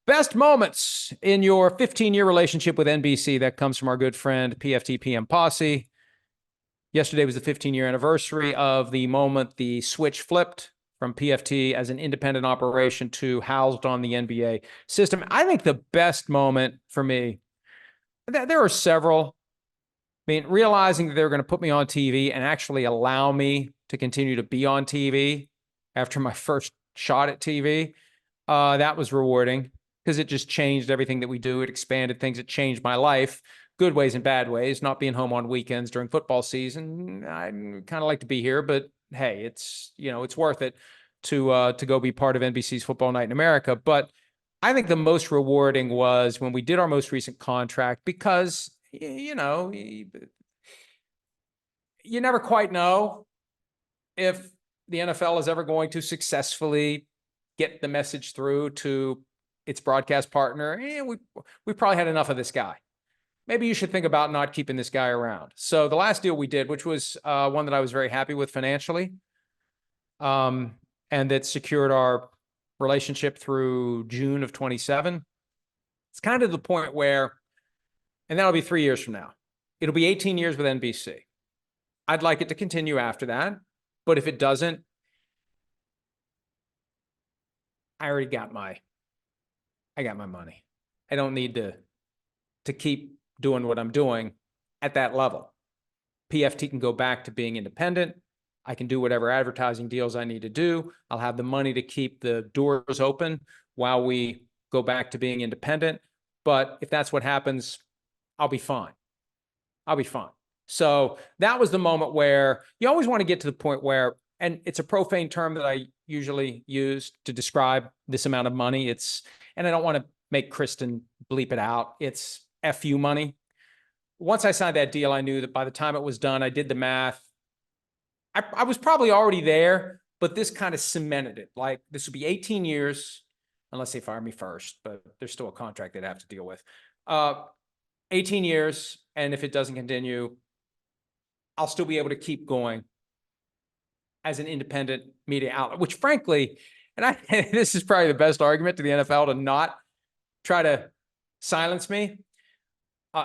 Best moments in your 15-year relationship with NBC. That comes from our good friend PFT PM Posse. Yesterday was the 15-year anniversary of the moment the switch flipped from PFT as an independent operation to housed on the NBA system. I think the best moment for me, there are several. I mean, realizing that they were going to put me on TV and actually allow me to continue to be on TV after my first shot at TV, that was rewarding because it just changed everything that we do. It expanded things. It changed my life, good ways and bad ways. Not being home on weekends during football season, I kind of like to be here, but hey, it's worth it to go be part of NBC's Football Night in America. But I think the most rewarding was when we did our most recent contract because you never quite know if the NFL is ever going to successfully get the message through to its broadcast partner. We probably had enough of this guy. Maybe you should think about not keeping this guy around. So the last deal we did, which was one that I was very happy with financially, and that secured our relationship through June of 27. It's kind of the point where, and that'll be 3 years from now. It'll be 18 years with NBC. I'd like it to continue after that, but if it doesn't, I got my money. I don't need to keep doing what I'm doing at that level. PFT can go back to being independent. I can do whatever advertising deals I need to do. I'll have the money to keep the doors open while we go back to being independent. But if that's what happens, I'll be fine. I'll be fine. So that was the moment where you always want to get to the point where, and it's a profane term that I usually use to describe this amount of money. And I don't want to make Kristen bleep it out. It's FU money. Once I signed that deal, I knew that by the time it was done, I did the math. I was probably already there, but this kind of cemented it. Like, this would be 18 years, unless they fire me first, but there's still a contract they'd have to deal with. 18 years, and if it doesn't continue, I'll still be able to keep going as an independent media outlet, which frankly, and this is probably the best argument to the NFL to not try to silence me.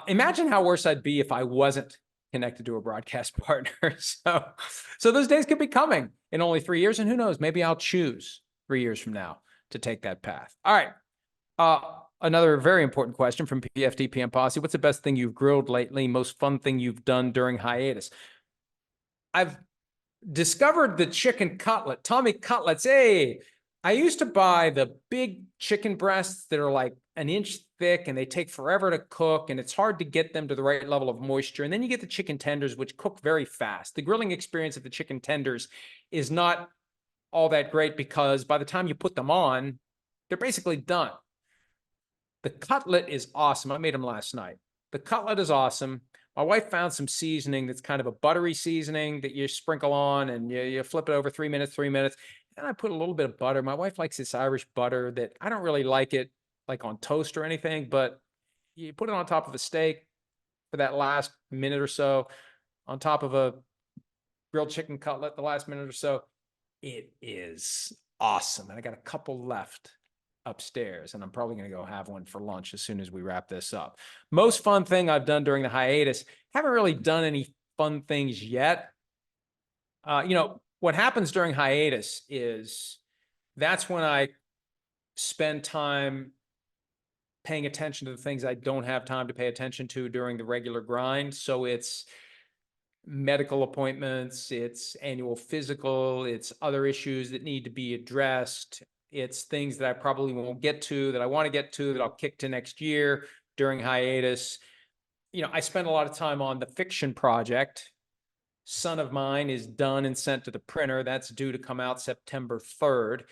Imagine how worse I'd be if I wasn't connected to a broadcast partner. So those days could be coming in only 3 years, and who knows, maybe I'll choose 3 years from now to take that path. All right. Another very important question from PFT PM Posse. What's the best thing you've grilled lately? Most fun thing you've done during hiatus? I've discovered the chicken cutlet, Tommy cutlets. Hey, I used to buy the big chicken breasts that are like an inch thick and they take forever to cook and it's hard to get them to the right level of moisture. And then you get the chicken tenders, which cook very fast. The grilling experience of the chicken tenders is not all that great because by the time you put them on, they're basically done. The cutlet is awesome. I made them last night. The cutlet is awesome. My wife found some seasoning that's kind of a buttery seasoning that you sprinkle on and you flip it over 3 minutes. And I put a little bit of butter. My wife likes this Irish butter that I don't really like it like on toast or anything, but you put it on top of a steak for that last minute or so, on top of a grilled chicken cutlet, the last minute or so. It is awesome. And I got a couple left upstairs, and I'm probably going to go have one for lunch as soon as we wrap this up. Most fun thing I've done during the hiatus. Haven't really done any fun things yet. What happens during hiatus is that's when I spend time paying attention to the things I don't have time to pay attention to during the regular grind. So it's medical appointments, it's annual physical, it's other issues that need to be addressed. It's things that I probably won't get to, that I want to get to, that I'll kick to next year during hiatus. I spend a lot of time on the fiction project. Son of Mine is done and sent to the printer. That's due to come out September 3rd.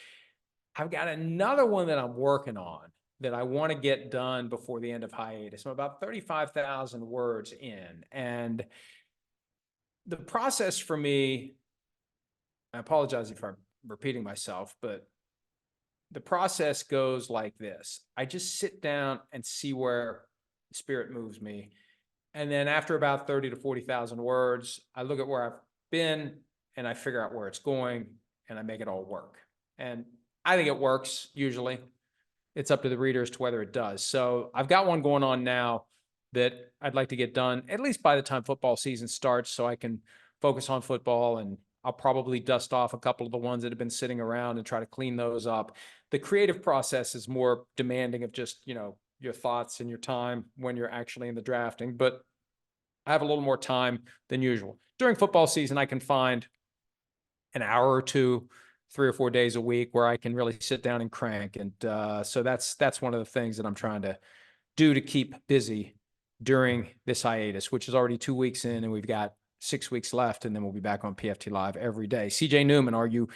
I've got another one that I'm working on that I want to get done before the end of hiatus. I'm about 35,000 words in. And the process for me, I apologize if I'm repeating myself, but the process goes like this. I just sit down and see where the spirit moves me. And then after about 30 to 40,000 words, I look at where I've been and I figure out where it's going and I make it all work. And I think it works usually. it's up to the reader as to whether it does. So I've got one going on now that I'd like to get done at least by the time football season starts, so I can focus on football, and I'll probably dust off a couple of the ones that have been sitting around and try to clean those up. The creative process is more demanding of just, your thoughts and your time when you're actually in the drafting, but I have a little more time than usual. During football season, I can find an hour or two, 3 or 4 days a week where I can really sit down and crank. And so that's one of the things that I'm trying to do to keep busy during this hiatus, which is already 2 weeks in, and we've got 6 weeks left, and then we'll be back on PFT Live every day. CJ Newman, are you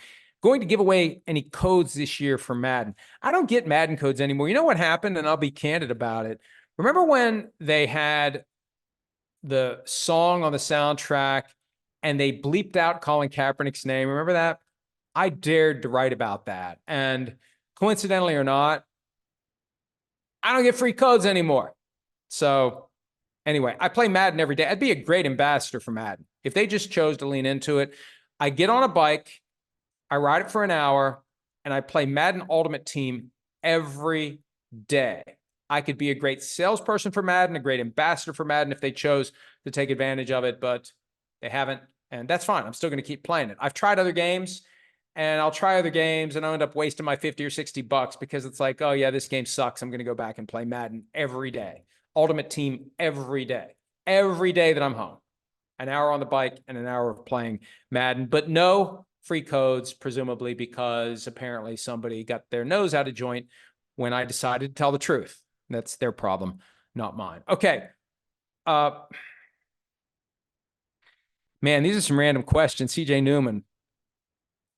going to give away any codes this year for Madden? I don't get Madden codes anymore. You know what happened? And I'll be candid about it. Remember when they had the song on the soundtrack and they bleeped out Colin Kaepernick's name? Remember that? I dared to write about that. And coincidentally or not, I don't get free codes anymore. So anyway, I play Madden every day. I'd be a great ambassador for Madden if they just chose to lean into it. I get on a bike, I ride it for an hour, and I play Madden Ultimate Team every day. I could be a great salesperson for Madden, a great ambassador for Madden if they chose to take advantage of it, but they haven't, and that's fine. I'm still going to keep playing it. I've tried other games, and I'll try other games, and I'll end up wasting my 50 or 60 bucks because it's like, oh yeah, this game sucks. I'm going to go back and play Madden every day. Ultimate Team every day that I'm home. An hour on the bike and an hour of playing Madden, but no free codes, presumably because apparently somebody got their nose out of joint when I decided to tell the truth. That's their problem, not mine. Okay. Man, these are some random questions. CJ Newman.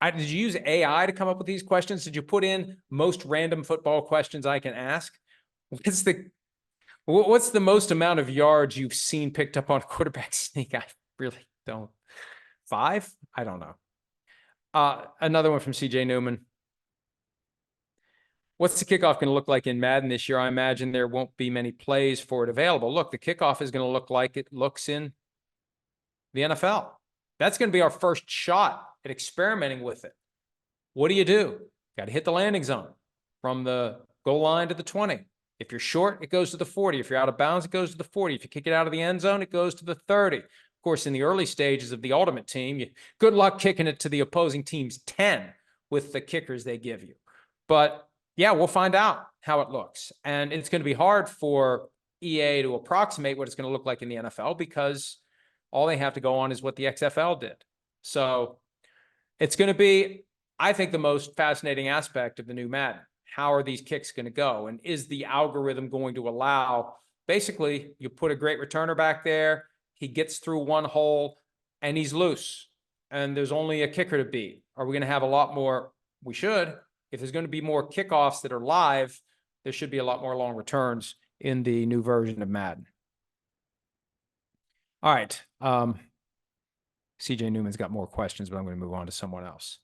Did you use AI to come up with these questions? Did you put in most random football questions I can ask? What's the most amount of yards you've seen picked up on a quarterback sneak? I really don't. 5? I don't know. Another one from CJ Newman. What's the kickoff going to look like in Madden this year? I imagine there won't be many plays for it available. Look, the kickoff is going to look like it looks in the NFL. That's going to be our first shot at experimenting with it. What do? Got to hit the landing zone from the goal line to the 20. If you're short, it goes to the 40. If you're out of bounds, it goes to the 40. If you kick it out of the end zone, it goes to the 30. Of course, in the early stages of the Ultimate Team, good luck kicking it to the opposing team's 10 with the kickers they give you. But yeah, we'll find out how it looks. And it's going to be hard for EA to approximate what it's going to look like in the NFL because all they have to go on is what the XFL did. So it's going to be, I think, the most fascinating aspect of the new Madden. How are these kicks going to go? And is the algorithm going to allow, basically, you put a great returner back there, he gets through one hole, and he's loose, and there's only a kicker to beat. Are we going to have a lot more? We should. If there's going to be more kickoffs that are live, there should be a lot more long returns in the new version of Madden. All right. CJ Newman's got more questions, but I'm going to move on to someone else.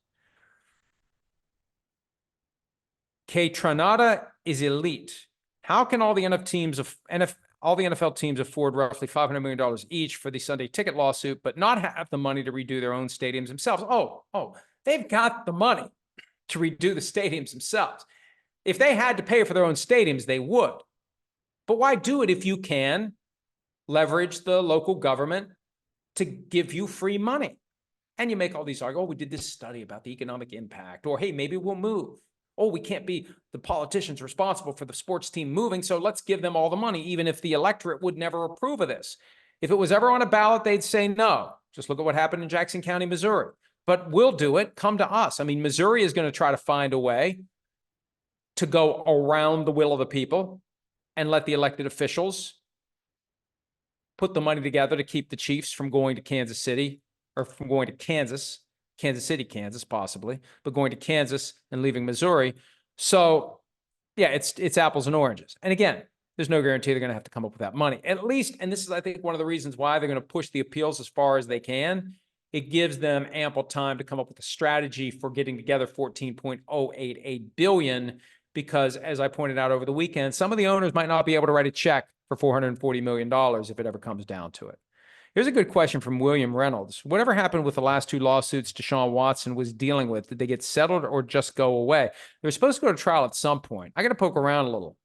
K. Tranada is elite. How can all the NFL teams afford roughly $500 million each for the Sunday ticket lawsuit, but not have the money to redo their own stadiums themselves? Oh, they've got the money to redo the stadiums themselves. If they had to pay for their own stadiums, they would. But why do it if you can leverage the local government to give you free money? And you make all these arguments, we did this study about the economic impact, or hey, maybe we'll move. Oh, we can't be the politicians responsible for the sports team moving, so let's give them all the money, even if the electorate would never approve of this. If it was ever on a ballot, they'd say no. Just look at what happened in Jackson County, Missouri. But we'll do it. Come to us. I mean, Missouri is going to try to find a way to go around the will of the people and let the elected officials put the money together to keep the Chiefs from going to Kansas City, or from going to Kansas City, Kansas, possibly, but going to Kansas and leaving Missouri. So yeah, it's apples and oranges. And again, there's no guarantee they're going to have to come up with that money. At least, and this is, I think, one of the reasons why they're going to push the appeals as far as they can. It gives them ample time to come up with a strategy for getting together $14.088 billion, because as I pointed out over the weekend, some of the owners might not be able to write a check for $440 million if it ever comes down to it. Here's a good question from William Reynolds. Whatever happened with the last two lawsuits Deshaun Watson was dealing with? Did they get settled or just go away? They were supposed to go to trial at some point. I got to poke around a little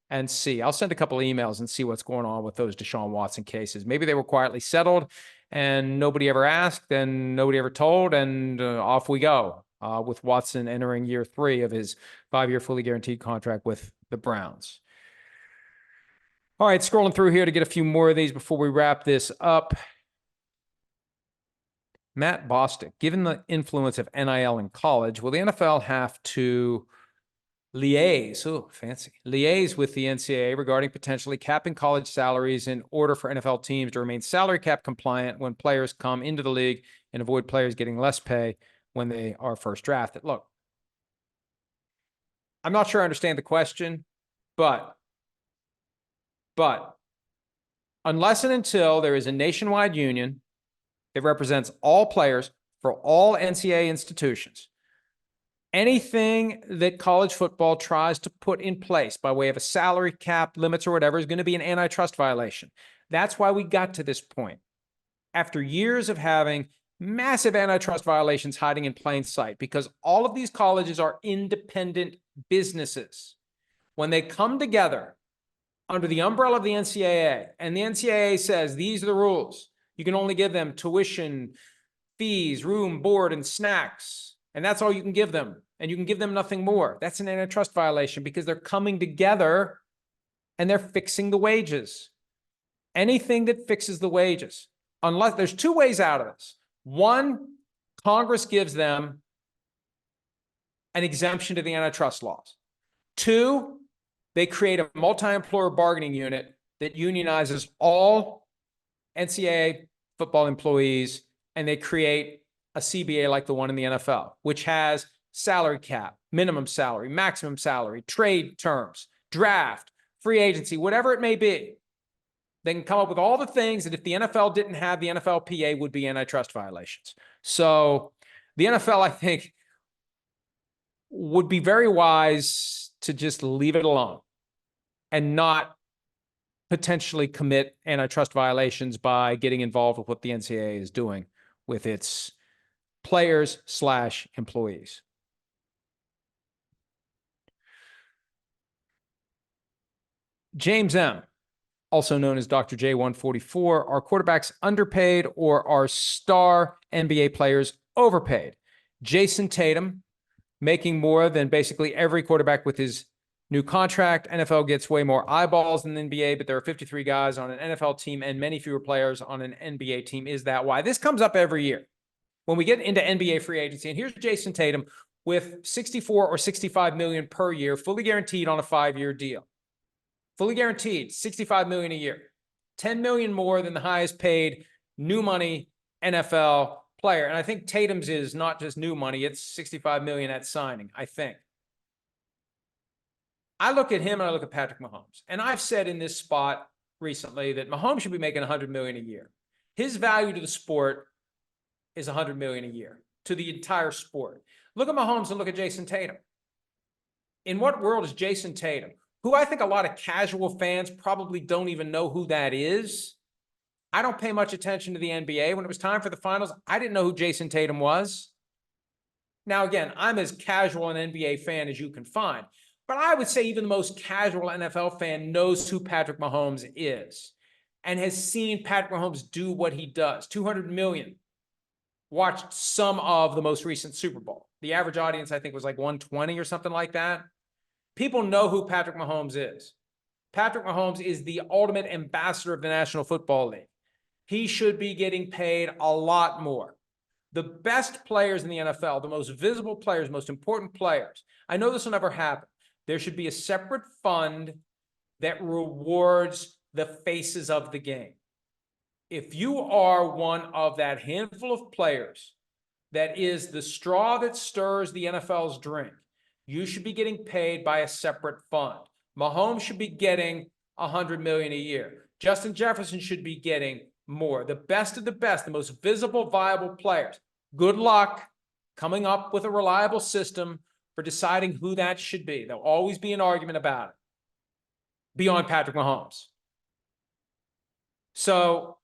and see. I'll send a couple of emails and see what's going on with those Deshaun Watson cases. Maybe they were quietly settled and nobody ever asked and nobody ever told, and off we go with Watson entering year 3 of his 5-year fully guaranteed contract with the Browns. All right, scrolling through here to get a few more of these before we wrap this up. Matt Bostic, given the influence of NIL in college, will the NFL have to liaise with the NCAA regarding potentially capping college salaries in order for NFL teams to remain salary cap compliant when players come into the league and avoid players getting less pay when they are first drafted? Look, I'm not sure I understand the question, but unless and until there is a nationwide union that represents all players for all NCAA institutions, anything that college football tries to put in place by way of a salary cap, limits, or whatever is going to be an antitrust violation. That's why we got to this point. After years of having massive antitrust violations hiding in plain sight, because all of these colleges are independent businesses. When they come together under the umbrella of the NCAA, and the NCAA says, these are the rules. You can only give them tuition, fees, room, board, and snacks. And that's all you can give them. And you can give them nothing more. That's an antitrust violation because they're coming together and they're fixing the wages. Anything that fixes the wages, unless there's two ways out of this. One, Congress gives them an exemption to the antitrust laws. Two, they create a multi-employer bargaining unit that unionizes all NCAA football employees, and they create a CBA like the one in the NFL, which has salary cap, minimum salary, maximum salary, trade terms, draft, free agency, whatever it may be. They can come up with all the things that if the NFL didn't have, the NFLPA would be antitrust violations. So the NFL, I think, would be very wise to just leave it alone and not potentially commit antitrust violations by getting involved with what the NCAA is doing with its players/employees. James M., also known as Dr. J144, are quarterbacks underpaid or are star NBA players overpaid? Jason Tatum, making more than basically every quarterback with his new contract. NFL gets way more eyeballs than the NBA, but there are 53 guys on an NFL team and many fewer players on an NBA team. Is that why? This comes up every year when we get into NBA free agency. And here's Jason Tatum with 64 or 65 million per year, fully guaranteed on a 5-year deal. Fully guaranteed, 65 million a year. 10 million more than the highest paid new money NFL player. And I think Tatum's is not just new money, it's 65 million at signing, I think. I look at him and I look at Patrick Mahomes. And I've said in this spot recently that Mahomes should be making 100 million a year. His value to the sport is 100 million a year, to the entire sport. Look at Mahomes and look at Jason Tatum. In what world is Jason Tatum, who I think a lot of casual fans probably don't even know who that is? I don't pay much attention to the NBA. When it was time for the finals, I didn't know who Jason Tatum was. Now, again, I'm as casual an NBA fan as you can find, but I would say even the most casual NFL fan knows who Patrick Mahomes is and has seen Patrick Mahomes do what he does. 200 million watched some of the most recent Super Bowl. The average audience, I think, was like 120 or something like that. People know who Patrick Mahomes is. Patrick Mahomes is the ultimate ambassador of the National Football League. He should be getting paid a lot more. The best players in the NFL, the most visible players, most important players, I know this will never happen. There should be a separate fund that rewards the faces of the game. If you are one of that handful of players that is the straw that stirs the NFL's drink, you should be getting paid by a separate fund. Mahomes should be getting 100 million a year. Justin Jefferson should be getting more. The best of the best, the most visible, viable players. Good luck coming up with a reliable system for deciding who that should be. There'll always be an argument about it beyond Patrick Mahomes. So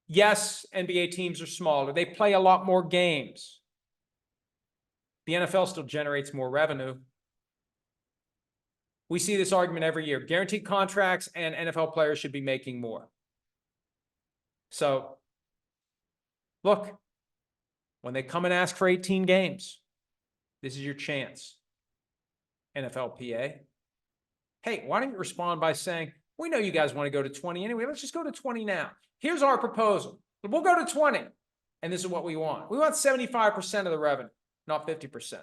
Yes, NBA teams are smaller. They play a lot more games. The NFL still generates more revenue. We see this argument every year. Guaranteed contracts and NFL players should be making more. So, look, when they come and ask for 18 games, this is your chance. NFLPA. Hey, why don't you respond by saying, we know you guys want to go to 20 anyway. Let's just go to 20 now. Here's our proposal. We'll go to 20. And this is what we want. We want 75% of the revenue, not 50%.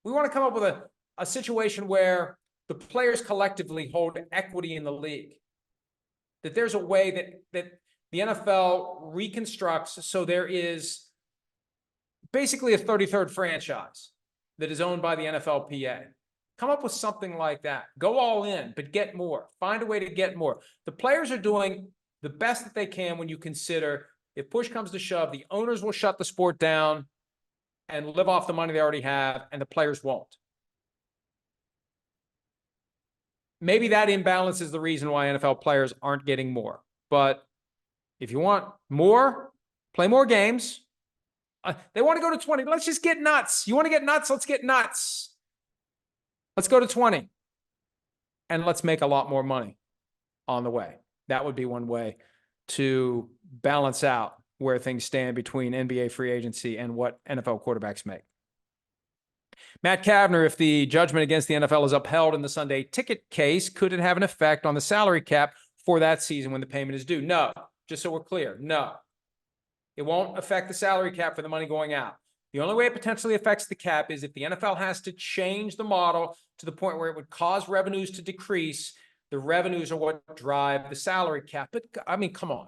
We want to come up with a situation where the players collectively hold equity in the league. That there's a way that the NFL reconstructs so there is basically a 33rd franchise that is owned by the NFLPA. Come up with something like that. Go all in, but get more. Find a way to get more. The players are doing the best that they can when you consider if push comes to shove, the owners will shut the sport down and live off the money they already have, and the players won't. Maybe that imbalance is the reason why NFL players aren't getting more. But if you want more, play more games. They want to go to 20. Let's just get nuts. You want to get nuts? Let's get nuts. Let's go to 20. And let's make a lot more money on the way. That would be one way to balance out where things stand between NBA free agency and what NFL quarterbacks make. Matt Kavner, if the judgment against the NFL is upheld in the Sunday ticket case, could it have an effect on the salary cap for that season when the payment is due? No. Just so we're clear, no. It won't affect the salary cap for the money going out. The only way it potentially affects the cap is if the NFL has to change the model to the point where it would cause revenues to decrease. The revenues are what drive the salary cap. But, I mean, come on.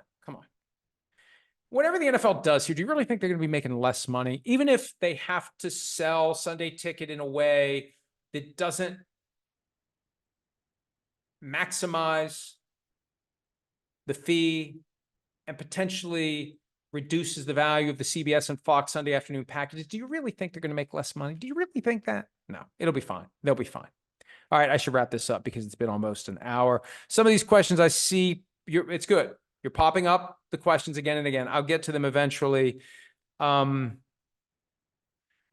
Whatever the NFL does here, do you really think they're going to be making less money? Even if they have to sell Sunday ticket in a way that doesn't maximize the fee and potentially reduces the value of the CBS and Fox Sunday afternoon packages, do you really think they're going to make less money? Do you really think that? No, it'll be fine. They'll be fine. All right, I should wrap this up because it's been almost an hour. Some of these questions I see, it's good. You're popping up the questions again and again. I'll get to them eventually. Let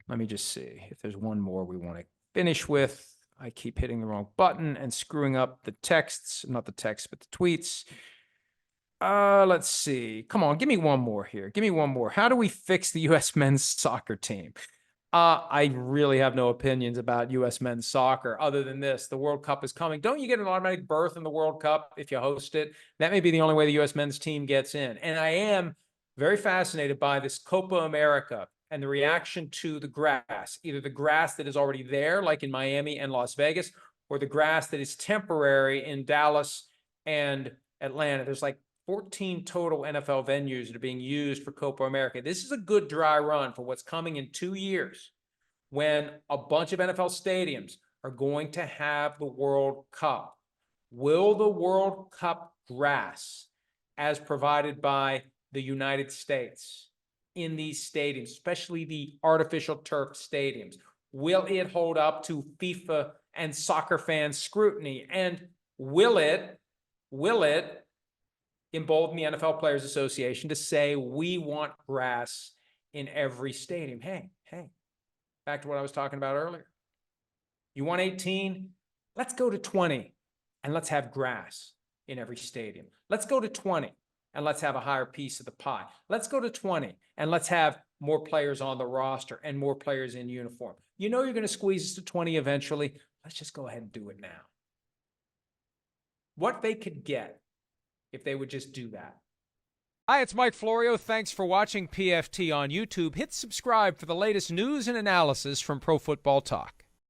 me just see if there's one more we want to finish with. I keep hitting the wrong button and screwing up the texts, not the text, but the tweets. Let's see. Come on, give me one more here. Give me one more. How do we fix the U.S. men's soccer team? I really have no opinions about U.S. men's soccer other than this. The World Cup is coming. Don't you get an automatic berth in the World Cup if you host it? That may be the only way the U.S. men's team gets in. And I am very fascinated by this Copa America and the reaction to the grass, either the grass that is already there, like in Miami and Las Vegas, or the grass that is temporary in Dallas and Atlanta. There's like 14 total NFL venues that are being used for Copa America. This is a good dry run for what's coming in 2 years when a bunch of NFL stadiums are going to have the World Cup. Will the World Cup grass, as provided by the United States in these stadiums, especially the artificial turf stadiums, will it hold up to FIFA and soccer fan scrutiny? And will it embolden the NFL Players Association to say, we want grass in every stadium? Hey, back to what I was talking about earlier. You want 18? Let's go to 20 and let's have grass in every stadium. Let's go to 20 and let's have a higher piece of the pie. Let's go to 20 and let's have more players on the roster and more players in uniform. You know you're going to squeeze us to 20 eventually. Let's just go ahead and do it now. What they could get if they would just do that. Hi, it's Mike Florio. Thanks for watching PFT on YouTube. Hit subscribe for the latest news and analysis from Pro Football Talk.